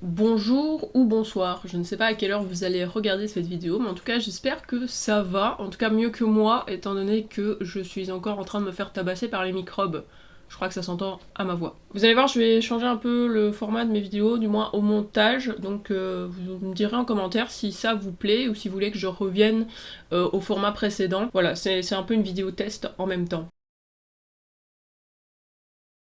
Bonjour ou bonsoir, je ne sais pas à quelle heure vous allez regarder cette vidéo, mais en tout cas j'espère que ça va, en tout cas mieux que moi, étant donné que je suis encore en train de me faire tabasser par les microbes. Je crois que ça s'entend à ma voix. Vous allez voir, je vais changer un peu le format de mes vidéos, du moins au montage, donc vous me direz en commentaire si ça vous plaît ou si vous voulez que je revienne au format précédent. Voilà, c'est un peu une vidéo test en même temps.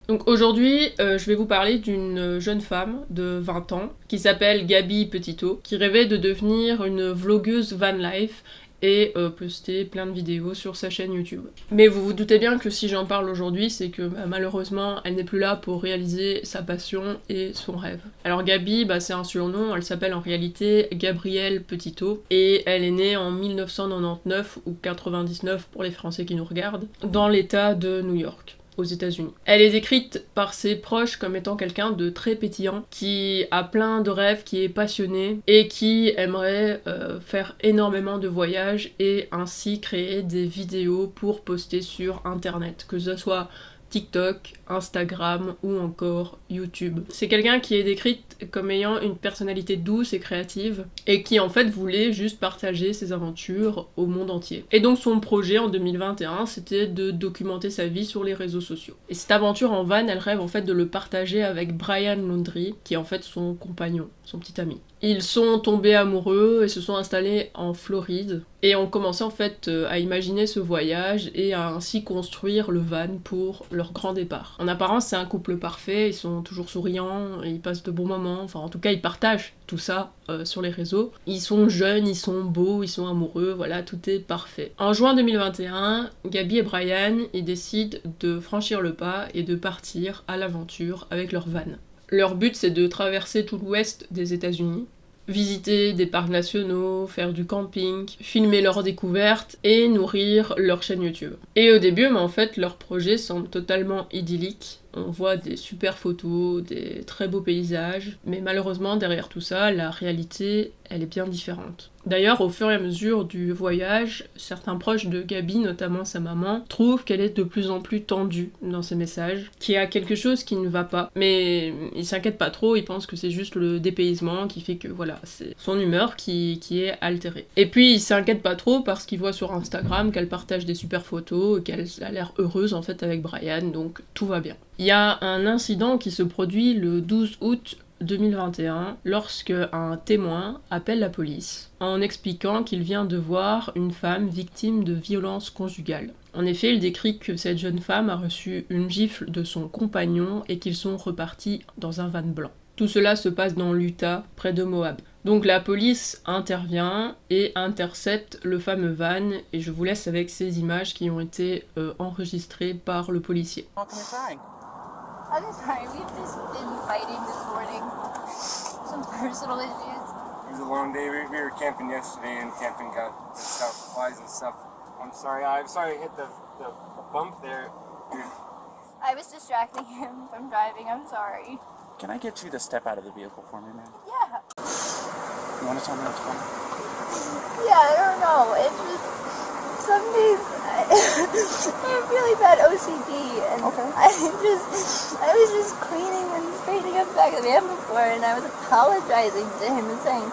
Donc aujourd'hui, je vais vous parler d'une jeune femme de 20 ans qui s'appelle Gabi Petito, qui rêvait de devenir une vlogueuse van life et poster plein de vidéos sur sa chaîne YouTube. Mais vous vous doutez bien que si j'en parle aujourd'hui, c'est que malheureusement, elle n'est plus là pour réaliser sa passion et son rêve. Alors Gabi, c'est un surnom, elle s'appelle en réalité Gabrielle Petito, et elle est née en 1999 ou 99 pour les Français qui nous regardent, dans l'état de New York, aux États-Unis. Elle est décrite par ses proches comme étant quelqu'un de très pétillant, qui a plein de rêves, qui est passionné et qui aimerait faire énormément de voyages et ainsi créer des vidéos pour poster sur internet, que ce soit TikTok, Instagram ou encore YouTube. C'est quelqu'un qui est décrite comme ayant une personnalité douce et créative et qui en fait voulait juste partager ses aventures au monde entier. Et donc son projet en 2021 c'était de documenter sa vie sur les réseaux sociaux. Et cette aventure en van, elle rêve en fait de le partager avec Brian Laundrie qui est en fait son compagnon, son petit ami. Ils sont tombés amoureux et se sont installés en Floride et ont commencé en fait à imaginer ce voyage et à ainsi construire le van pour leur grand départ. En apparence c'est un couple parfait, ils sont toujours souriants, ils passent de bons moments, enfin en tout cas ils partagent tout ça sur les réseaux. Ils sont jeunes, ils sont beaux, ils sont amoureux, voilà, tout est parfait. En juin 2021, Gabi et Brian ils décident de franchir le pas et de partir à l'aventure avec leur van. Leur but c'est de traverser tout l'ouest des États-Unis, visiter des parcs nationaux, faire du camping, filmer leurs découvertes et nourrir leur chaîne YouTube. Et au début, en fait, leur projet semble totalement idyllique. On voit des super photos, des très beaux paysages, mais malheureusement, derrière tout ça, la réalité, elle est bien différente. D'ailleurs, au fur et à mesure du voyage, certains proches de Gabi, notamment sa maman, trouvent qu'elle est de plus en plus tendue dans ses messages, qu'il y a quelque chose qui ne va pas. Mais ils s'inquiètent pas trop, ils pensent que c'est juste le dépaysement qui fait que, voilà, c'est son humeur qui est altérée. Et puis, ils s'inquiètent pas trop parce qu'ils voient sur Instagram qu'elle partage des super photos, qu'elle a l'air heureuse en fait avec Brian, donc tout va bien. Il y a un incident qui se produit le 12 août 2021 lorsque un témoin appelle la police en expliquant qu'il vient de voir une femme victime de violences conjugales. En effet, il décrit que cette jeune femme a reçu une gifle de son compagnon et qu'ils sont repartis dans un van blanc. Tout cela se passe dans l'Utah, près de Moab. Donc la police intervient et intercepte le fameux van et je vous laisse avec ces images qui ont été enregistrées par le policier. I'm sorry, we've just been fighting this morning. Some personal issues. It was a long day. We were camping yesterday and camping got stuff, flies and stuff. I'm sorry I hit the bump there. I was distracting him from driving, I'm sorry. Can I get you to step out of the vehicle for me, man? Yeah. You want to tell me what's going on? Yeah, I don't know. It's just, some days I have really bad OCD and Okay. I was just cleaning and straightening up the back of the van before and I was apologizing to him and saying,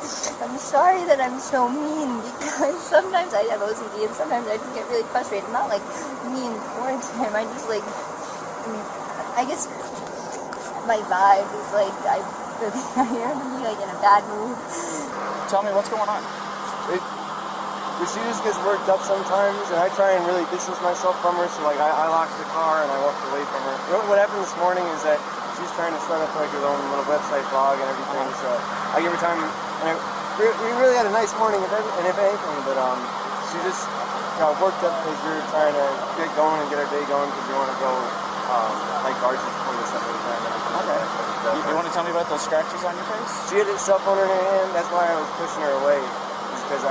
I'm sorry that I'm so mean because sometimes I have OCD and sometimes I just get really frustrated. Not like mean towards him, I just like, I guess my vibe is like, I hear him like in a bad mood. Tell me what's going on. She just gets worked up sometimes, and I try and really distance myself from her. So like I locked the car and I walked away from her. What happened this morning is that she's trying to start up like her own little website blog and everything. So I give her time, and we really had a nice morning, if anything. But she just got worked up because we were trying to get going and get our day going because we want to go like Arches before this stuff every time. Okay. You want to tell me about those scratches on your face? She had her cell phone in her hand. That's why I was pushing her away, because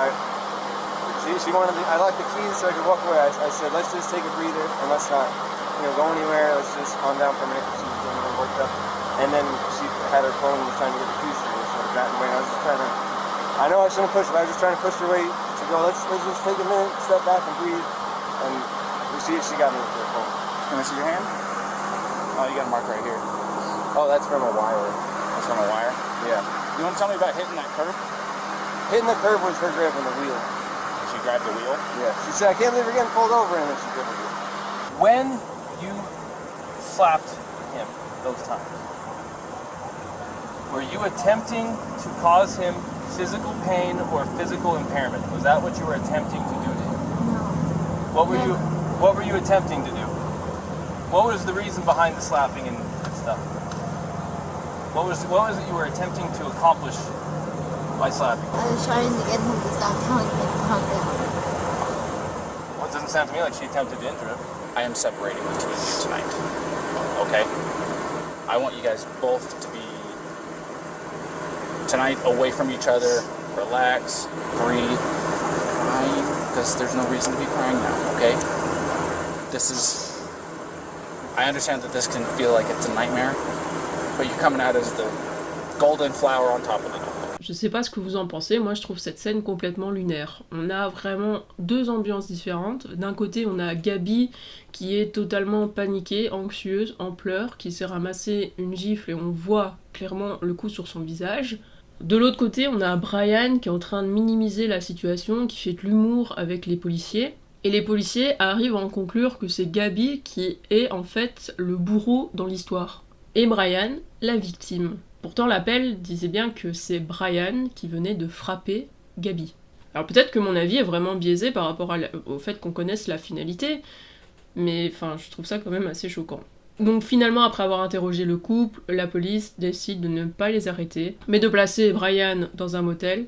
she wanted I locked the keys so I could walk away. I said, let's just take a breather and let's not, go anywhere. Let's just calm down for a minute because she was getting really worked up. And then she had her phone and was trying to get the keys from me, so I got away. I was just trying to, I know I shouldn't push her, but I was just trying to push her away to go, let's just take a minute, step back and breathe. And she got me with her phone. Can I see your hand? Oh, you got a mark right here. Oh, that's from a wire. That's from a wire? Yeah. You want to tell me about hitting that curb? Hitting the curb was her grabbing the wheel. She grabbed the wheel. Yeah. She said, I can't believe we're getting pulled over, and then she grabbed the wheel. When you slapped him those times, were you attempting to cause him physical pain or physical impairment? Was that what you were attempting to do to him? No. What were you attempting to do? What was the reason behind the slapping and stuff? What was it you were attempting to accomplish by slapping? I was trying to get him to stop telling me to calm down. Well, it doesn't sound to me like she attempted to injure him. I am separating the two of you tonight. Okay? I want you guys both to be tonight away from each other, relax, breathe, crying, because there's no reason to be crying now, okay? I understand that this can feel like it's a nightmare, but you're coming out as the golden flower on top of it. Je sais pas ce que vous en pensez, moi je trouve cette scène complètement lunaire. On a vraiment deux ambiances différentes. D'un côté, on a Gabi qui est totalement paniquée, anxieuse, en pleurs, qui s'est ramassé une gifle et on voit clairement le coup sur son visage. De l'autre côté, on a Brian qui est en train de minimiser la situation, qui fait de l'humour avec les policiers. Et les policiers arrivent à en conclure que c'est Gabi qui est en fait le bourreau dans l'histoire. Et Brian, la victime. Pourtant l'appel disait bien que c'est Brian qui venait de frapper Gabi. Alors peut-être que mon avis est vraiment biaisé par rapport au fait qu'on connaisse la finalité, mais enfin je trouve ça quand même assez choquant. Donc finalement, après avoir interrogé le couple, la police décide de ne pas les arrêter, mais de placer Brian dans un motel,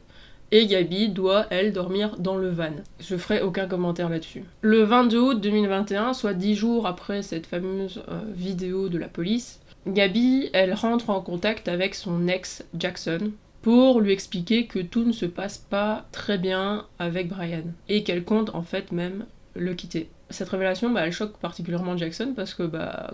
et Gabi doit, elle, dormir dans le van. Je ferai aucun commentaire là-dessus. Le 22 août 2021, soit 10 jours après cette fameuse vidéo de la police, Gabi, elle rentre en contact avec son ex Jackson pour lui expliquer que tout ne se passe pas très bien avec Brian, et qu'elle compte en fait même le quitter. Cette révélation, elle choque particulièrement Jackson parce que,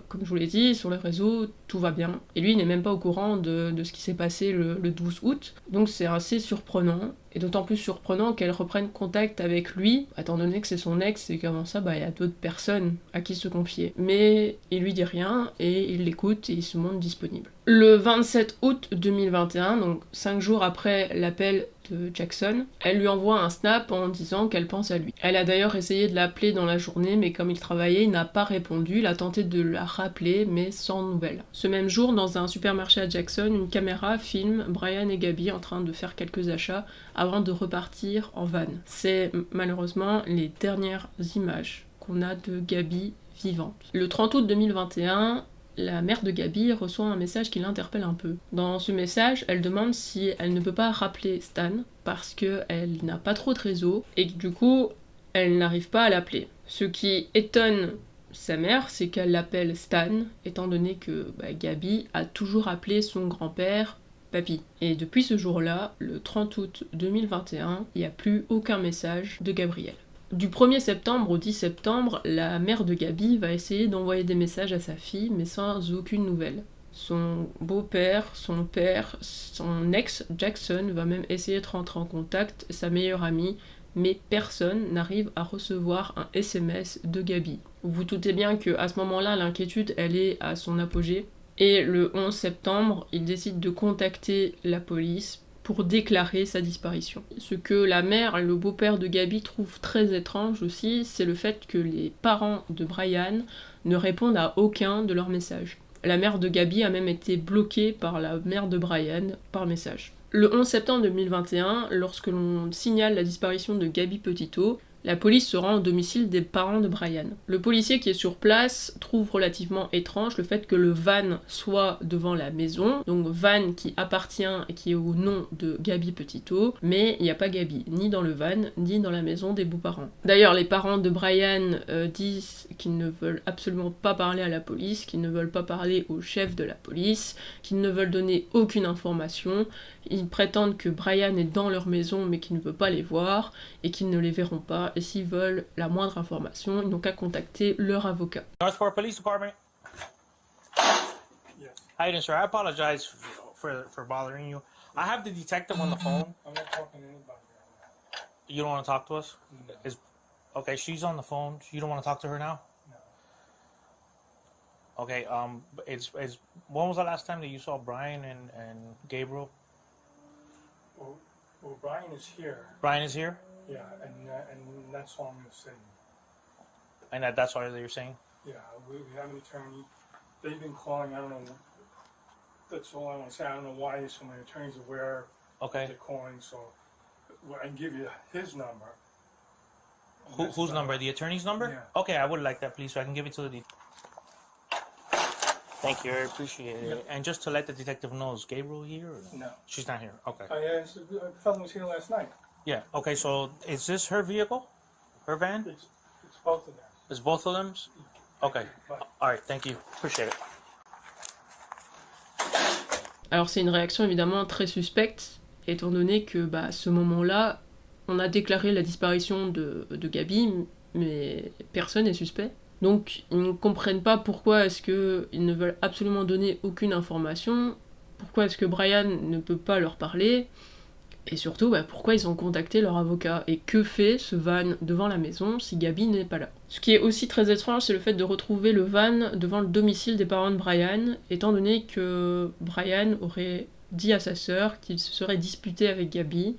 comme je vous l'ai dit, sur les réseaux, tout va bien. Et lui, il n'est même pas au courant de ce qui s'est passé le 12 août. Donc c'est assez surprenant. Et d'autant plus surprenant qu'elle reprenne contact avec lui, étant donné que c'est son ex et qu'avant ça, il y a d'autres personnes à qui se confier. Mais il lui dit rien et il l'écoute et il se montre disponible. Le 27 août 2021, donc 5 jours après l'appel de Jackson, elle lui envoie un snap en disant qu'elle pense à lui. Elle a d'ailleurs essayé de l'appeler dans la journée, mais comme il travaillait, il n'a pas répondu. Il a tenté de la rappeler, mais sans nouvelles. Ce même jour, dans un supermarché à Jackson, une caméra filme Brian et Gabi en train de faire quelques achats avant de repartir en van. C'est malheureusement les dernières images qu'on a de Gabi vivante. Le 30 août 2021, la mère de Gabi reçoit un message qui l'interpelle un peu. Dans ce message, elle demande si elle ne peut pas rappeler Stan parce qu'elle n'a pas trop de réseau et que du coup, elle n'arrive pas à l'appeler. Ce qui étonne sa mère, c'est qu'elle l'appelle Stan, étant donné que Gabi a toujours appelé son grand-père Papy. Et depuis ce jour-là, le 30 août 2021, il n'y a plus aucun message de Gabriel. Du 1er septembre au 10 septembre, la mère de Gabi va essayer d'envoyer des messages à sa fille, mais sans aucune nouvelle. Son beau-père, son père, son ex Jackson va même essayer de rentrer en contact, sa meilleure amie, mais personne n'arrive à recevoir un SMS de Gabi. Vous vous doutez bien qu'à ce moment-là, l'inquiétude, elle est à son apogée. Et le 11 septembre, il décide de contacter la police pour déclarer sa disparition. Ce que la mère et le beau-père de Gabi trouvent très étrange aussi, c'est le fait que les parents de Brian ne répondent à aucun de leurs messages. La mère de Gabi a même été bloquée par la mère de Brian par message. Le 11 septembre 2021, lorsque l'on signale la disparition de Gabi Petito, la police se rend au domicile des parents de Brian. Le policier qui est sur place trouve relativement étrange le fait que le van soit devant la maison, donc van qui appartient et qui est au nom de Gabi Petito, mais il n'y a pas Gabi, ni dans le van, ni dans la maison des beaux-parents. D'ailleurs, les parents de Brian disent qu'ils ne veulent absolument pas parler à la police, qu'ils ne veulent pas parler au chef de la police, qu'ils ne veulent donner aucune information. Ils prétendent que Brian est dans leur maison mais qu'ils ne veulent pas les voir et qu'ils ne les verront pas. Et s'ils veulent la moindre information, ils n'ont qu'à contacter leur avocat. Northport Police Department. Yes. How you doing, sir? I apologize for bothering you. I have the detective on the phone. I'm not talking to anybody right now. You don't want to talk to us? No. Okay, she's on the phone. You don't want to talk to her now? No. Okay, when was the last time that you saw Brian and Gabriel? Well, Brian is here. Brian is here? Yeah, and that's all I'm going to say. And that's all you're saying? Yeah, we have an attorney. They've been calling, I don't know, that's all I want to say. I don't know why so many attorneys are aware they're calling, so I can give you his number. Whose number? The attorney's number? Yeah. Okay, I would like that, please, so I can give it to the... Thank you, I appreciate it. Yep. And just to let the detective know, is Gabriel here? Or no? She's not here, okay. The fellow was here last night. Yeah, okay, so is this her vehicle? Her van? It's both of them. It's both of them? Okay, alright, thank you, appreciate it. Alors c'est une réaction évidemment très suspecte, étant donné que à ce moment-là, on a déclaré la disparition de Gabi, mais personne n'est suspect. Donc ils ne comprennent pas pourquoi est-ce qu'ils ne veulent absolument donner aucune information, pourquoi est-ce que Brian ne peut pas leur parler, et surtout pourquoi ils ont contacté leur avocat, et que fait ce van devant la maison si Gabi n'est pas là. Ce qui est aussi très étrange, c'est le fait de retrouver le van devant le domicile des parents de Brian, étant donné que Brian aurait dit à sa sœur qu'il se serait disputé avec Gabi,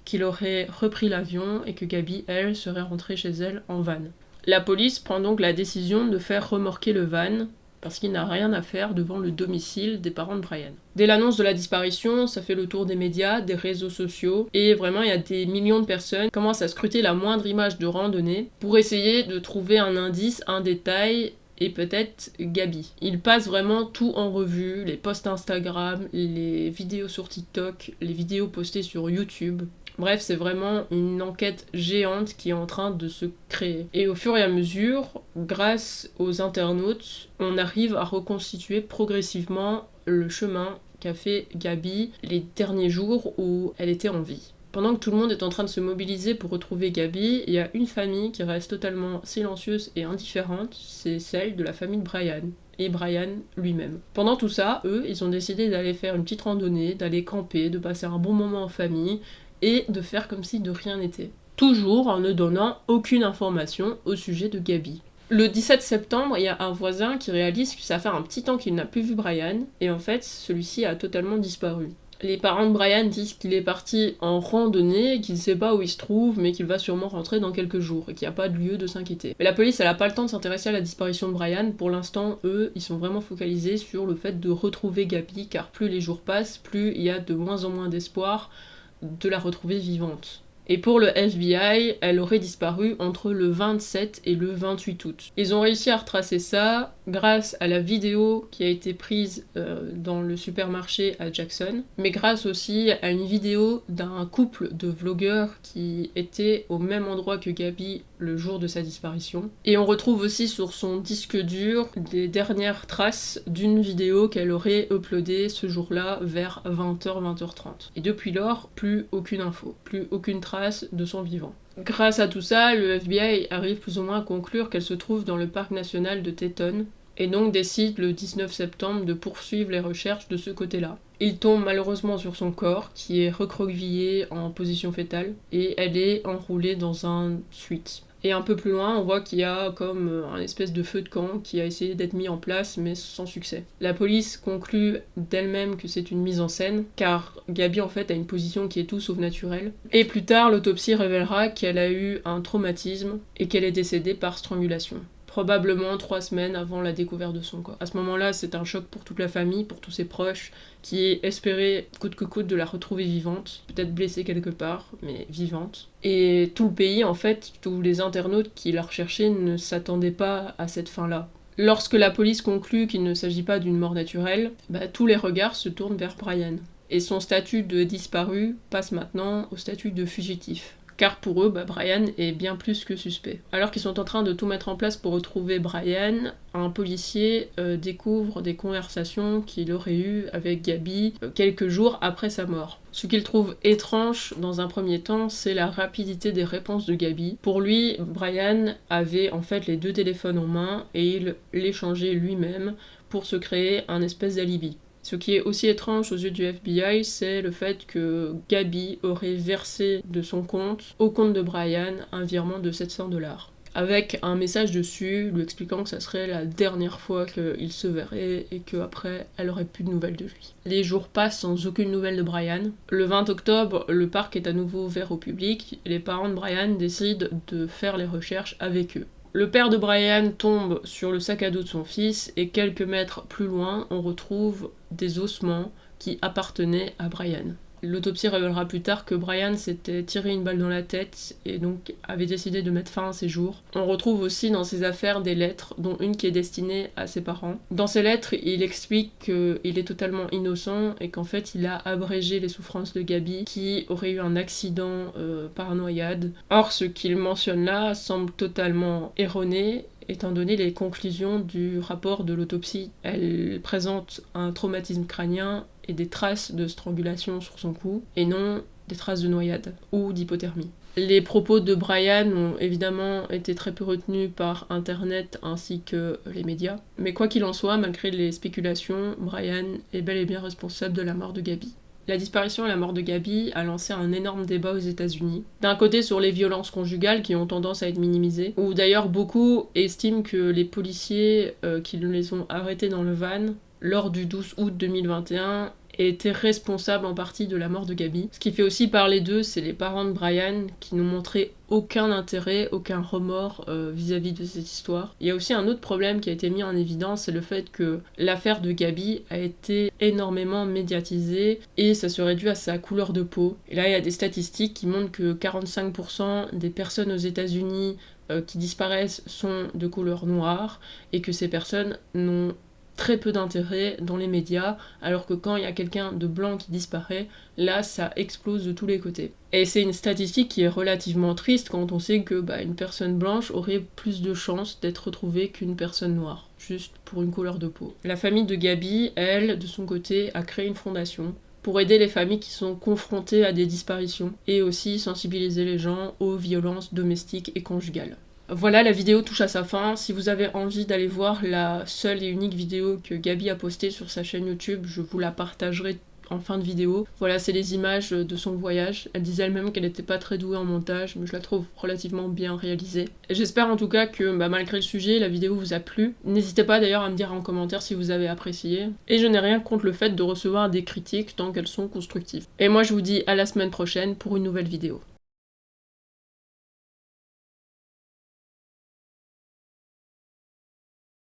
qu'il aurait repris l'avion et que Gabi, elle, serait rentrée chez elle en van. La police prend donc la décision de faire remorquer le van parce qu'il n'a rien à faire devant le domicile des parents de Brian. Dès l'annonce de la disparition, ça fait le tour des médias, des réseaux sociaux, et vraiment il y a des millions de personnes qui commencent à scruter la moindre image de randonnée pour essayer de trouver un indice, un détail, et peut-être Gabi. Ils passent vraiment tout en revue, les posts Instagram, les vidéos sur TikTok, les vidéos postées sur YouTube. Bref, c'est vraiment une enquête géante qui est en train de se créer. Et au fur et à mesure, grâce aux internautes, on arrive à reconstituer progressivement le chemin qu'a fait Gabi les derniers jours où elle était en vie. Pendant que tout le monde est en train de se mobiliser pour retrouver Gabi, il y a une famille qui reste totalement silencieuse et indifférente, c'est celle de la famille de Brian. Et Brian lui-même. Pendant tout ça, eux, ils ont décidé d'aller faire une petite randonnée, d'aller camper, de passer un bon moment en famille, et de faire comme si de rien n'était. Toujours en ne donnant aucune information au sujet de Gabi. Le 17 septembre, il y a un voisin qui réalise que ça fait un petit temps qu'il n'a plus vu Brian, et en fait, celui-ci a totalement disparu. Les parents de Brian disent qu'il est parti en randonnée, qu'il ne sait pas où il se trouve, mais qu'il va sûrement rentrer dans quelques jours, et qu'il n'y a pas de lieu de s'inquiéter. Mais la police, elle n'a pas le temps de s'intéresser à la disparition de Brian. Pour l'instant, eux, ils sont vraiment focalisés sur le fait de retrouver Gabi, car plus les jours passent, plus il y a de moins en moins d'espoir de la retrouver vivante. Et pour le FBI, elle aurait disparu entre le 27 et le 28 août. Ils ont réussi à retracer ça grâce à la vidéo qui a été prise dans le supermarché à Jackson, mais grâce aussi à une vidéo d'un couple de vlogueurs qui était au même endroit que Gabi le jour de sa disparition. Et on retrouve aussi sur son disque dur des dernières traces d'une vidéo qu'elle aurait uploadée ce jour-là vers 20h, 20h30. Et depuis lors, plus aucune info, plus aucune trace de son vivant. Grâce à tout ça, le FBI arrive plus ou moins à conclure qu'elle se trouve dans le parc national de Teton, et donc décide le 19 septembre de poursuivre les recherches de ce côté-là. Il tombe malheureusement sur son corps, qui est recroquevillé en position fétale, et elle est enroulée dans un suite. Et un peu plus loin, on voit qu'il y a comme un espèce de feu de camp qui a essayé d'être mis en place, mais sans succès. La police conclut d'elle-même que c'est une mise en scène, car Gabi en fait a une position qui est tout sauf naturelle. Et plus tard, l'autopsie révélera qu'elle a eu un traumatisme et qu'elle est décédée par strangulation. Probablement 3 semaines avant la découverte de son corps. À ce moment-là, c'est un choc pour toute la famille, pour tous ses proches, qui espéraient coûte que coûte de la retrouver vivante, peut-être blessée quelque part, mais vivante. Et tout le pays, en fait, tous les internautes qui la recherchaient ne s'attendaient pas à cette fin-là. Lorsque la police conclut qu'il ne s'agit pas d'une mort naturelle, tous les regards se tournent vers Brian. Et son statut de disparu passe maintenant au statut de fugitif. Car pour eux, Brian est bien plus que suspect. Alors qu'ils sont en train de tout mettre en place pour retrouver Brian, un policier découvre des conversations qu'il aurait eues avec Gabi quelques jours après sa mort. Ce qu'il trouve étrange dans un premier temps, c'est la rapidité des réponses de Gabi. Pour lui, Brian avait en fait les 2 téléphones en main et il l'échangeait lui-même pour se créer un espèce d'alibi. Ce qui est aussi étrange aux yeux du FBI, c'est le fait que Gabi aurait versé de son compte au compte de Brian un virement de $700. avec un message dessus lui expliquant que ça serait la dernière fois qu'ils se verraient et qu'après elle aurait plus de nouvelles de lui. Les jours passent sans aucune nouvelle de Brian. Le 20 octobre, le parc est à nouveau ouvert au public et les parents de Brian décident de faire les recherches avec eux. Le père de Brian tombe sur le sac à dos de son fils et quelques mètres plus loin, on retrouve des ossements qui appartenaient à Brian. L'autopsie révélera plus tard que Brian s'était tiré une balle dans la tête et donc avait décidé de mettre fin à ses jours. On retrouve aussi dans ses affaires des lettres, dont une qui est destinée à ses parents. Dans ces lettres, il explique qu'il est totalement innocent et qu'en fait il a abrégé les souffrances de Gabi qui aurait eu un accident par noyade. Or, ce qu'il mentionne là semble totalement erroné étant donné les conclusions du rapport de l'autopsie. Elle présente un traumatisme crânien et des traces de strangulation sur son cou, et non des traces de noyade ou d'hypothermie. Les propos de Brian ont évidemment été très peu retenus par internet ainsi que les médias, mais quoi qu'il en soit, malgré les spéculations, Brian est bel et bien responsable de la mort de Gabi. La disparition et la mort de Gabi a lancé un énorme débat aux États-Unis. D'un côté sur les violences conjugales qui ont tendance à être minimisées, où d'ailleurs beaucoup estiment que les policiers qui les ont arrêtés dans le van lors du 12 août 2021 étaient responsables en partie de la mort de Gabi. Ce qui fait aussi parler d'eux, c'est les parents de Brian qui n'ont montré aucun intérêt, aucun remords vis-à-vis de cette histoire. Il y a aussi un autre problème qui a été mis en évidence, c'est le fait que l'affaire de Gabi a été énormément médiatisée et ça serait dû à sa couleur de peau. Et là, il y a des statistiques qui montrent que 45% des personnes aux États-Unis qui disparaissent sont de couleur noire et que ces personnes n'ont très peu d'intérêt dans les médias, alors que quand il y a quelqu'un de blanc qui disparaît, là ça explose de tous les côtés. Et c'est une statistique qui est relativement triste quand on sait que une personne blanche aurait plus de chances d'être retrouvée qu'une personne noire, juste pour une couleur de peau. La famille de Gabi, elle, de son côté, a créé une fondation pour aider les familles qui sont confrontées à des disparitions et aussi sensibiliser les gens aux violences domestiques et conjugales. Voilà, la vidéo touche à sa fin. Si vous avez envie d'aller voir la seule et unique vidéo que Gabi a postée sur sa chaîne YouTube, je vous la partagerai en fin de vidéo. Voilà, c'est les images de son voyage. Elle disait elle-même qu'elle n'était pas très douée en montage, mais je la trouve relativement bien réalisée. Et j'espère en tout cas que malgré le sujet, la vidéo vous a plu. N'hésitez pas d'ailleurs à me dire en commentaire si vous avez apprécié. Et je n'ai rien contre le fait de recevoir des critiques tant qu'elles sont constructives. Et moi je vous dis à la semaine prochaine pour une nouvelle vidéo.